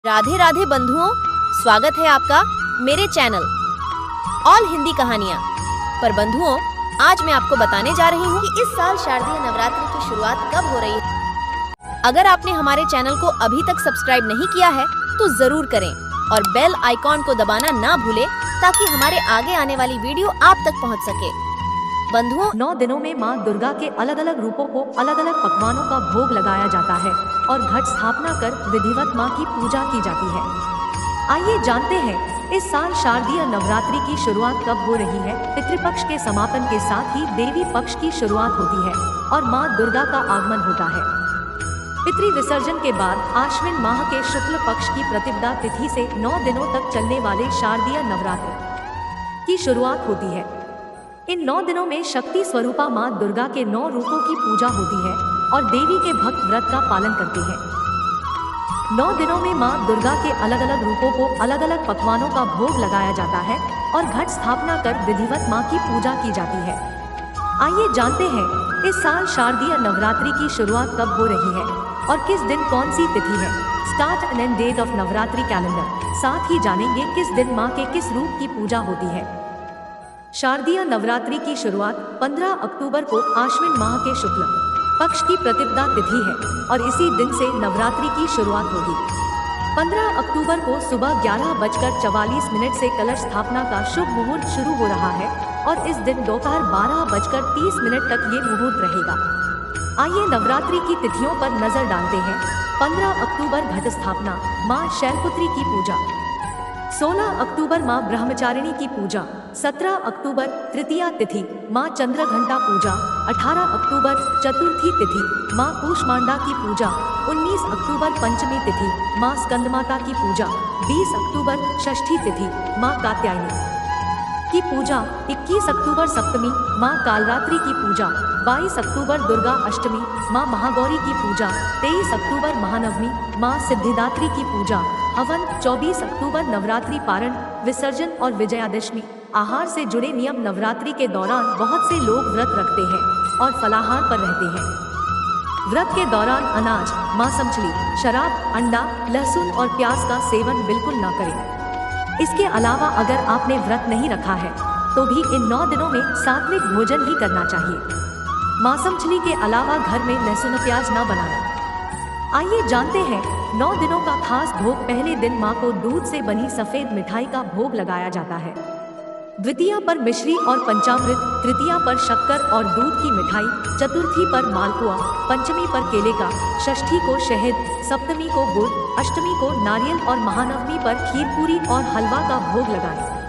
राधे राधे बंधुओं, स्वागत है आपका मेरे चैनल ऑल हिंदी कहानियाँ पर। बंधुओं, आज मैं आपको बताने जा रही हूँ कि इस साल शारदीय नवरात्रि की शुरुआत कब हो रही है। अगर आपने हमारे चैनल को अभी तक सब्सक्राइब नहीं किया है तो जरूर करें और बेल आइकॉन को दबाना ना भूलें ताकि हमारे आगे आने वाली वीडियो आप तक पहुँच सके। बंधुओं, 9 दिनों में मां दुर्गा के अलग अलग रूपों को अलग अलग पकवानों का भोग लगाया जाता है और घट स्थापना कर विधिवत मां की पूजा की जाती है। आइए जानते हैं इस साल शारदीय नवरात्रि की शुरुआत कब हो रही है। पितृपक्ष के समापन के साथ ही देवी पक्ष की शुरुआत होती है और मां दुर्गा का आगमन होता है। पितृ विसर्जन के बाद आश्विन माह के शुक्ल पक्ष की प्रतिपदा तिथि से 9 दिनों तक चलने वाले शारदीय नवरात्र की शुरुआत होती है। इन 9 दिनों में शक्ति स्वरूपा मां दुर्गा के 9 रूपों की पूजा होती है और देवी के भक्त व्रत का पालन करते हैं। 9 दिनों में मां दुर्गा के अलग अलग रूपों को अलग अलग पकवानों का भोग लगाया जाता है और घट स्थापना कर विधिवत मां की पूजा की जाती है। आइए जानते हैं इस साल शारदीय नवरात्रि की शुरुआत कब हो रही है और किस दिन कौन सी तिथि है। Start and end date of Navratri calendar. साथ ही जानेंगे किस दिन मां के किस रूप की पूजा होती है। शारदीय नवरात्रि की शुरुआत 15 अक्टूबर को आश्विन माह के शुक्ल पक्ष की प्रतिपदा तिथि है और इसी दिन से नवरात्रि की शुरुआत होगी। 15 अक्टूबर को सुबह 11:44 से कलश स्थापना का शुभ मुहूर्त शुरू हो रहा है और इस दिन दोपहर 12:30 तक ये मुहूर्त रहेगा। आइए नवरात्रि की तिथियों पर नजर डालते हैं। 15 अक्टूबर घट स्थापना, मां शैलपुत्री की पूजा। 16 अक्टूबर मां ब्रह्मचारिणी की पूजा। 17 अक्टूबर तृतीया तिथि, मां चंद्रघंटा पूजा। 18 अक्टूबर चतुर्थी तिथि, मां कूष्मांडा की पूजा। 19 अक्टूबर पंचमी तिथि, मां स्कंदमाता की पूजा। 20 अक्टूबर षष्ठी तिथि, मां कात्यायनी की पूजा। 21 अक्टूबर सप्तमी, मां कालरात्रि की पूजा। 22 अक्टूबर दुर्गा अष्टमी, मां महागौरी की पूजा। 23 अक्टूबर महानवमी, मां सिद्धिदात्री की पूजा। हवन। 24 अक्टूबर नवरात्रि पारण, विसर्जन और विजयादशमी। आहार से जुड़े नियम। नवरात्रि के दौरान बहुत से लोग व्रत रखते हैं और फलाहार पर रहते हैं। व्रत के दौरान अनाज, मांस, मछली, शराब, अंडा, लहसुन और प्याज का सेवन बिल्कुल न करें। इसके अलावा अगर आपने व्रत नहीं रखा है तो भी इन 9 दिनों में सात्विक भोजन ही करना चाहिए। मांस मछली के अलावा घर में लहसुन प्याज न बनाएं। आइए जानते हैं 9 दिनों का खास भोग। पहले दिन मां को दूध से बनी सफेद मिठाई का भोग लगाया जाता है। द्वितीया पर मिश्री और पंचामृत, तृतीया पर शक्कर और दूध की मिठाई, चतुर्थी पर मालपुआ, पंचमी पर केले का, षष्ठी को शहद, सप्तमी को गुड़, अष्टमी को नारियल और महानवमी पर खीर पूरी और हलवा का भोग लगाएं।